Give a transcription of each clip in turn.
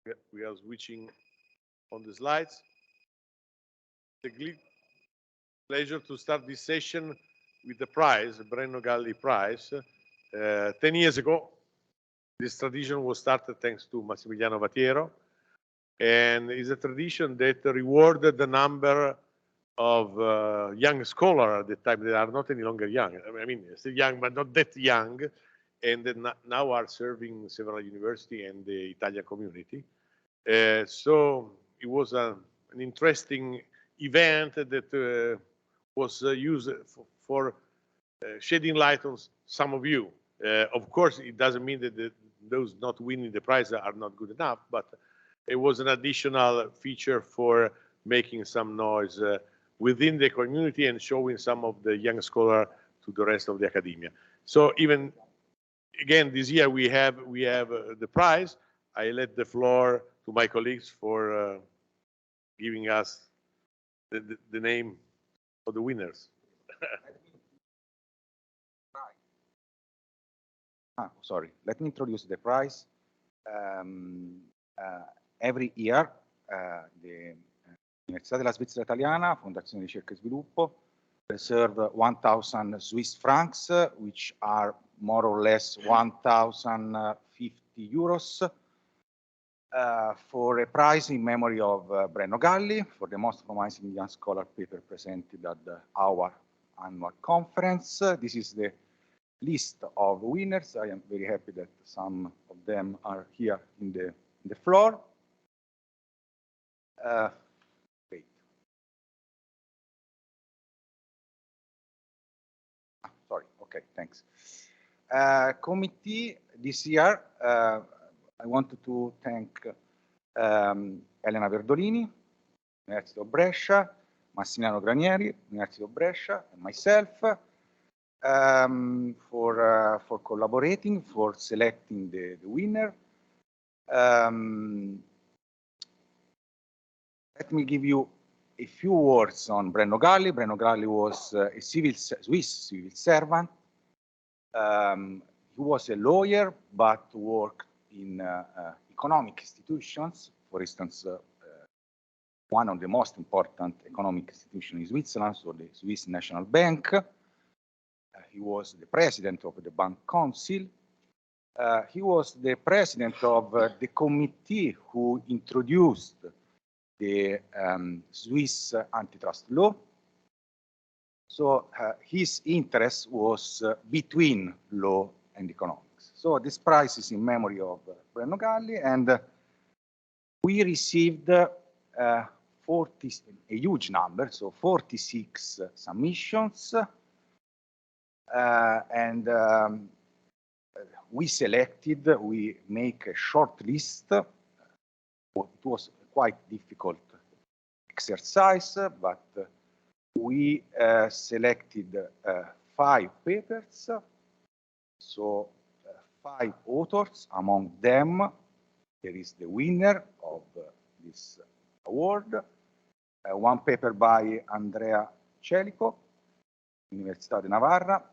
We are switching on the slides. It's a pleasure to start this session with the prize, the Brenno Galli prize. 10 years ago, this tradition was started thanks to Massimiliano Vatiero, and is a tradition that rewarded the number of young scholars at the time that are not any longer young. I mean, still young, but not that young, and then now are serving several universities and the Italian community. So it was an interesting event that was used for shedding light on some of you. Of course, it doesn't mean that those not winning the prize are not good enough, but it was an additional feature for making some noise within the community and showing some of the young scholars to the rest of the academia. So even again this year we have the prize. I let the floor to my colleagues for giving us the name of the winners. Sorry, let me introduce the prize. Every year, the Università della Svizzera Italiana, Fondazione Ricerca e Sviluppo, reserve 1,000 Swiss francs, which are more or less 1,050 euros, for a prize in memory of Brenno Galli for the most promising young scholar paper presented at our annual conference. This is the list of winners. I am very happy that some of them are here in the floor. Wait. Sorry, okay, thanks. Committee this year, I wanted to thank Elena Verdolini, University of Brescia, Massimiliano Granieri, University of Brescia, and myself, for collaborating, for selecting the winner. Let me give you a few words on Brenno Galli. Brenno Galli was a Swiss civil servant. He was a lawyer, but worked in economic institutions. For instance, one of the most important economic institutions in Switzerland, so the Swiss National Bank. He was the president of the Bank Council. He was the president of the committee who introduced the Swiss antitrust law. So his interest was between law and economics. So this prize is in memory of Brenno Galli, and we received a huge number, so 46 submissions. And we make a short list. It was quite difficult exercise, but we selected 5 papers, so 5 authors. Among them, there is the winner of this award, one paper by Andrea Celico, Università di Navarra,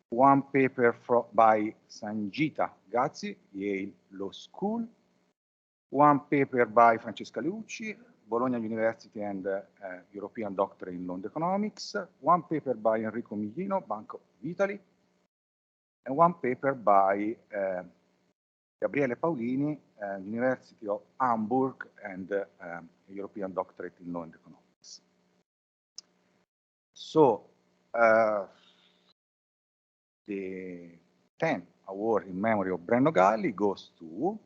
one paper by Sanjita Gazzi, Yale Law School, one paper by Francesca Leucci, Bologna University and European Doctorate in Law and Economics, one paper by Enrico Miglino, Bank of Italy, and one paper by Gabriele Paolini, University of Hamburg and European Doctorate in Law and Economics. So, the 10th award in memory of Brenno Galli goes to,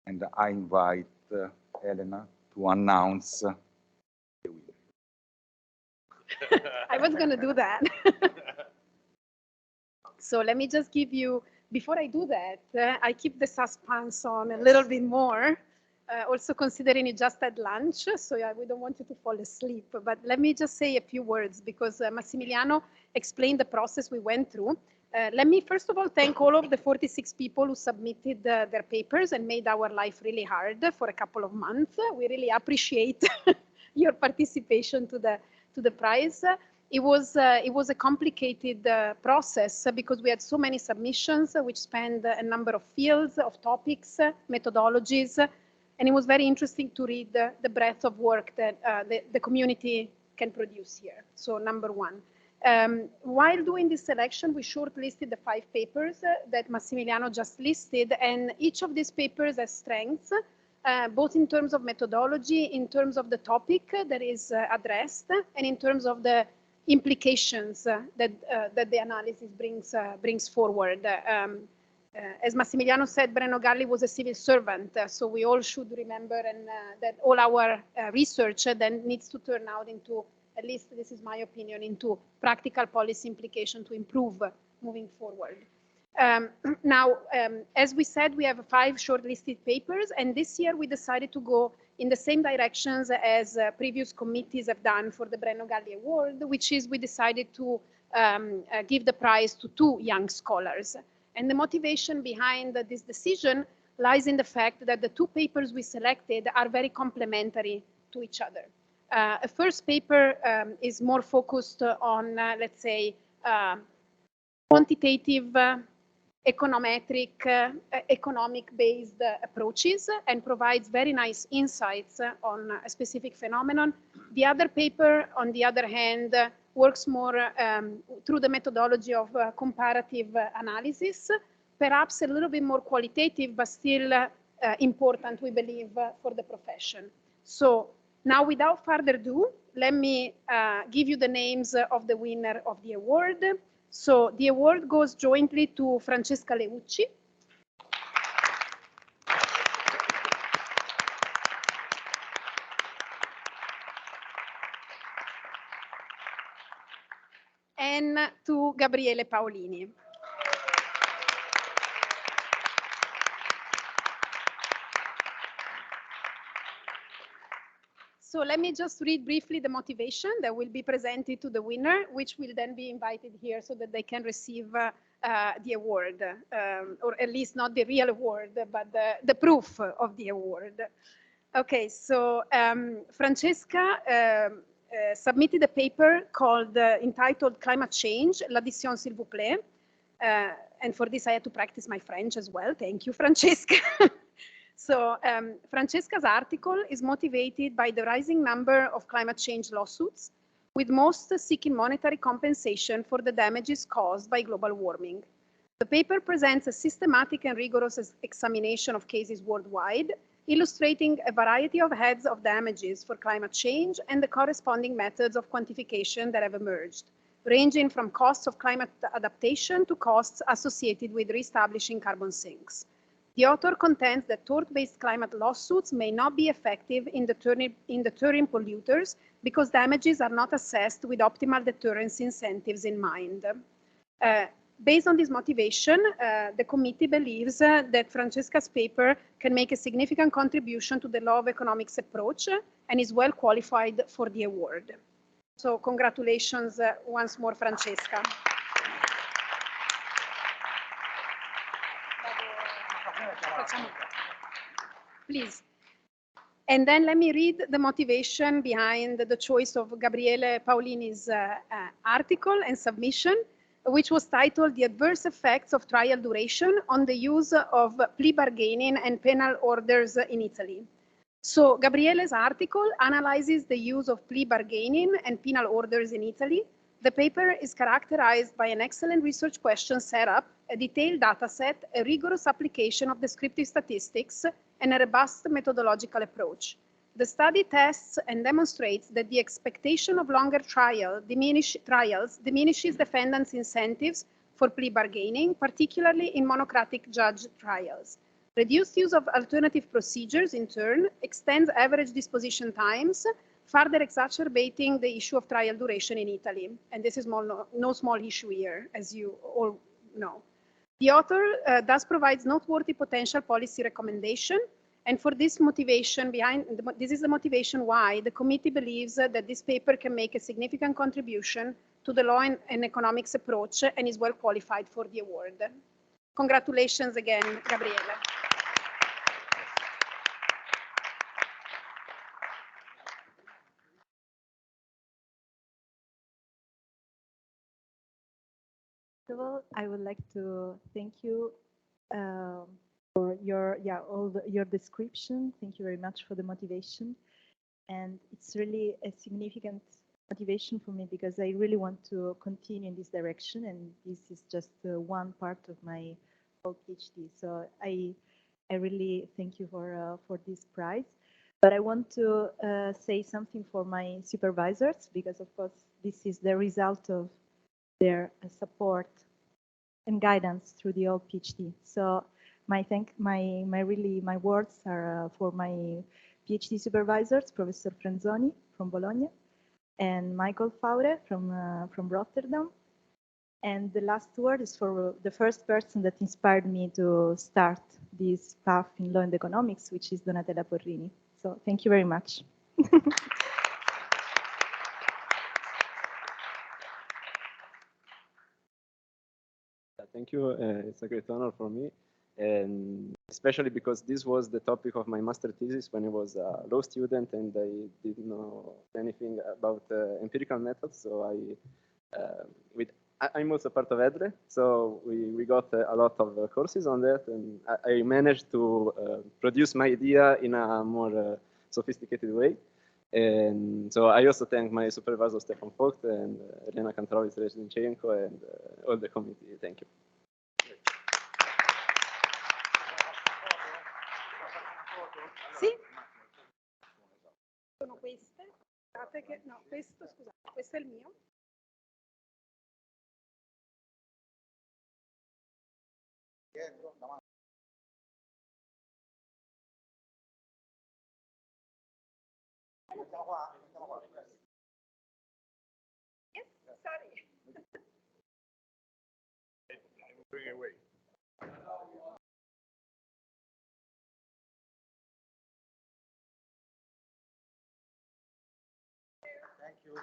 and I invite Elena to announce the winner. I was going to do that. So let me just give you, before I do that, I keep the suspense on a little bit more, also considering it just at lunch, so we don't want you to fall asleep. But let me just say a few words, because Massimiliano explained the process we went through. Let me first of all thank all of the 46 people who submitted their papers and made our life really hard for a couple of months. We really appreciate your participation to the prize. It was a complicated process because we had so many submissions which spanned a number of fields, of topics, methodologies. And it was very interesting to read the breadth of work that the community can produce here. So number one. While doing this selection, we shortlisted the 5 papers that Massimiliano just listed, and each of these papers has strengths, both in terms of methodology, in terms of the topic that is addressed, and in terms of the implications that the analysis brings forward. As Massimiliano said, Brenno Galli was a civil servant, so we all should remember that all our research then needs to turn out into, at least this is my opinion, into practical policy implication to improve moving forward. Now, as we said, we have 5 shortlisted papers, and this year we decided to go in the same directions as previous committees have done for the Brenno Galli Award, which is we decided to give the prize to 2 young scholars. And the motivation behind this decision lies in the fact that the 2 papers we selected are very complementary to each other. A first paper is more focused on, let's say, quantitative, econometric, economic-based approaches and provides very nice insights on a specific phenomenon. The other paper, on the other hand, works more through the methodology of comparative analysis, perhaps a little bit more qualitative, but still important, we believe, for the profession. So now, without further ado, let me give you the names of the winner of the award. So the award goes jointly to Francesca Leucci, and to Gabriele Paolini. So let me just read briefly the motivation that will be presented to the winner, which will then be invited here so that they can receive the award, or at least not the real award, but the proof of the award. Okay, so Francesca submitted a paper called, entitled Climate Change, l'addition s'il vous plaît. And for this, I had to practice my French as well. Thank you, Francesca. So Francesca's article is motivated by the rising number of climate change lawsuits, with most seeking monetary compensation for the damages caused by global warming. The paper presents a systematic and rigorous examination of cases worldwide, illustrating a variety of heads of damages for climate change and the corresponding methods of quantification that have emerged, ranging from costs of climate adaptation to costs associated with reestablishing carbon sinks. The author contends that tort-based climate lawsuits may not be effective in deterring polluters because damages are not assessed with optimal deterrence incentives in mind. Based on this motivation, the committee believes that Francesca's paper can make a significant contribution to the law of economics approach and is well qualified for the award. So congratulations once more, Francesca. Please. And then let me read the motivation behind the choice of Gabriele Paolini's article and submission, which was titled The Adverse Effects of Trial Duration on the Use of Plea Bargaining and Penal Orders in Italy. So Gabriele's article analyzes the use of plea bargaining and penal orders in Italy. The paper is characterized by an excellent research question setup, a detailed data set, a rigorous application of descriptive statistics, and a robust methodological approach. The study tests and demonstrates that the expectation of longer trials diminishes defendants' incentives for plea bargaining, particularly in monocratic judge trials. Reduced use of alternative procedures, in turn, extends average disposition times, further exacerbating the issue of trial duration in Italy. And this is no small issue here, as you all know. The author thus provides noteworthy potential policy recommendation, and for this motivation this is the motivation why the committee believes that this paper can make a significant contribution to the law and economics approach and is well qualified for the award. Congratulations again, Gabriele. First of all, I would like to thank you for your description. Thank you very much for the motivation. And it's really a significant motivation for me because I really want to continue in this direction, and this is just one part of my whole PhD. So I really thank you for this prize. But I want to say something for my supervisors, because of course this is the result of their support and guidance through the whole PhD. So my words are for my PhD supervisors, Professor Frenzoni from Bologna, and Michael Faure from Rotterdam. And the last word is for the first person that inspired me to start this path in law and economics, which is Donatella Porrini. So thank you very much. Thank you. It's a great honor for me, and especially because this was the topic of my master thesis when I was a law student and I didn't know anything about empirical methods. So I'm also part of EDRE, so we got a lot of courses on that, and I managed to produce my idea in a more sophisticated way. And so I also thank my supervisor, Stefan Vogt, and Elena Kantarovich-Reznichenko, and all the committee. Thank you. Sì? Sono queste? Guardate che, no, questo, scusate, questo è il mio. Yes, sorry. Bring it away. Thank you.